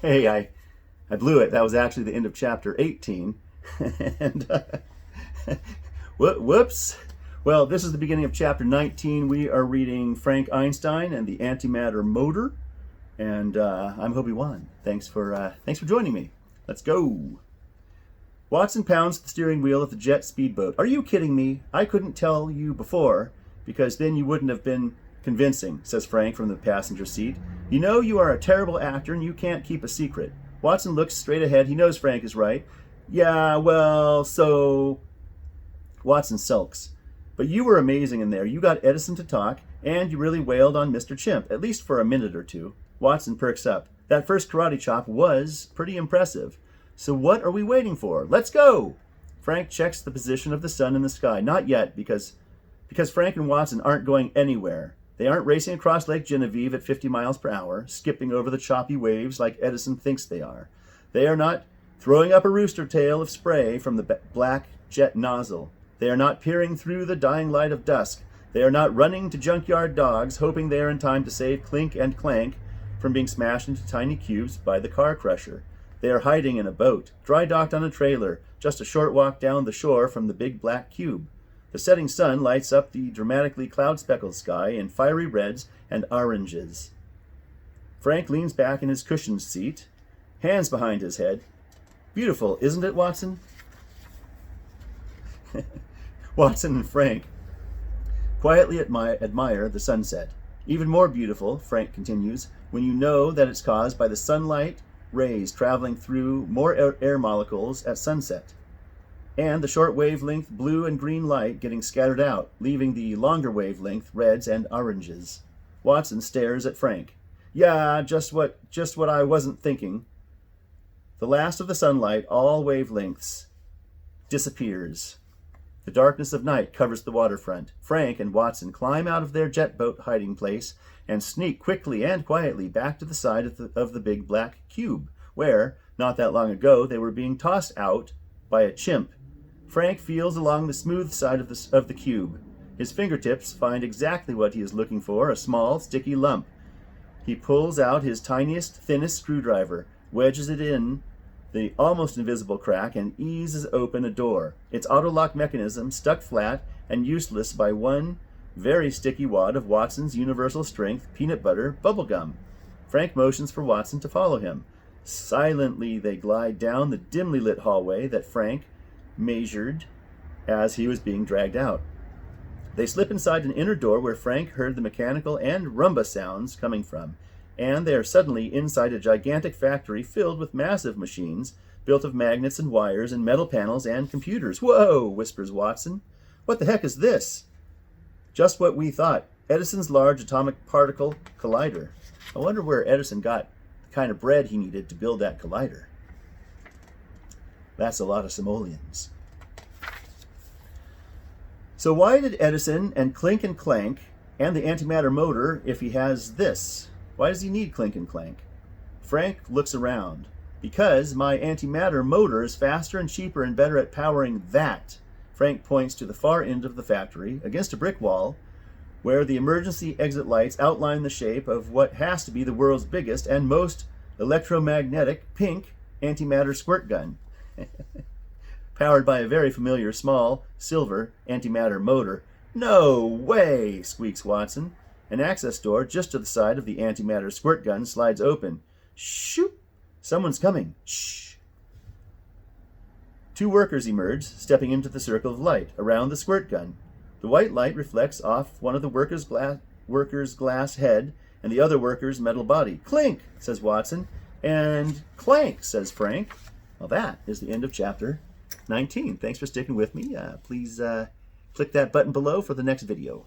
Hey, I blew it. That was actually the end of chapter 18. and whoops. Well, this is the beginning of chapter 19. We are reading Frank Einstein and the antimatter motor. And I'm Hobiwan. Thanks for joining me. Let's go. Watson pounds the steering wheel of the jet speedboat. Are you kidding me? I couldn't tell you before, because then you wouldn't have been convincing, says Frank from the passenger seat. You know you are a terrible actor and you can't keep a secret. Watson looks straight ahead. He knows Frank is right. Yeah, well, so... Watson sulks. But you were amazing in there. You got Edison to talk, and you really wailed on Mr. Chimp, at least for a minute or two. Watson perks up. That first karate chop was pretty impressive. So what are we waiting for? Let's go! Frank checks the position of the sun in the sky. Not yet, because Frank and Watson aren't going anywhere. They aren't racing across Lake Genevieve at 50 miles per hour, skipping over the choppy waves like Edison thinks they are. They are not throwing up a rooster tail of spray from the black jet nozzle. They are not peering through the dying light of dusk. They are not running to junkyard dogs, hoping they are in time to save Clink and Clank from being smashed into tiny cubes by the car crusher. They are hiding in a boat, dry docked on a trailer, just a short walk down the shore from the big black cube. The setting sun lights up the dramatically cloud-speckled sky in fiery reds and oranges. Frank leans back in his cushioned seat, hands behind his head. Beautiful, isn't it, Watson? Watson and Frank quietly admire the sunset. Even more beautiful, Frank continues, when you know that it's caused by the sunlight rays traveling through more air molecules at sunset, and the short wavelength blue and green light getting scattered out, leaving the longer wavelength reds and oranges. Watson stares at Frank. Yeah, just what I wasn't thinking. The last of the sunlight, all wavelengths, disappears. The darkness of night covers the waterfront. Frank and Watson climb out of their jet boat hiding place and sneak quickly and quietly back to the side of the big black cube, where, not that long ago, they were being tossed out by a chimp. Frank feels along the smooth side of the cube. His fingertips find exactly what he is looking for, a small, sticky lump. He pulls out his tiniest, thinnest screwdriver, wedges it in the almost invisible crack, and eases open a door. Its auto-lock mechanism stuck flat and useless by one very sticky wad of Watson's universal strength peanut butter bubble gum. Frank motions for Watson to follow him. Silently they glide down the dimly lit hallway that Frank measured as he was being dragged out. They slip inside an inner door where Frank heard the mechanical and rumba sounds coming from, and they are suddenly inside a gigantic factory filled with massive machines built of magnets and wires and metal panels and computers. Whoa, whispers Watson. What the heck is this? Just what we thought. Edison's Large Atomic Particle Collider. I wonder where Edison got the kind of bread he needed to build that collider. That's a lot of simoleons. So why did Edison and Clink and Clank and the antimatter motor if he has this? Why does he need Clink and Clank? Frank looks around. Because my antimatter motor is faster and cheaper and better at powering that. Frank points to the far end of the factory, against a brick wall, where the emergency exit lights outline the shape of what has to be the world's biggest and most electromagnetic pink antimatter squirt gun. Powered by a very familiar small silver antimatter motor. No way, squeaks Watson. An access door just to the side of the antimatter squirt gun slides open. Shoop! Someone's coming. Shh! Two workers emerge, stepping into the circle of light around the squirt gun. The white light reflects off one of the worker's glass head and the other worker's metal body. Clink, says Watson. And clank, says Frank. Well, that is the end of chapter 19. Thanks for sticking with me. Please click that button below for the next video.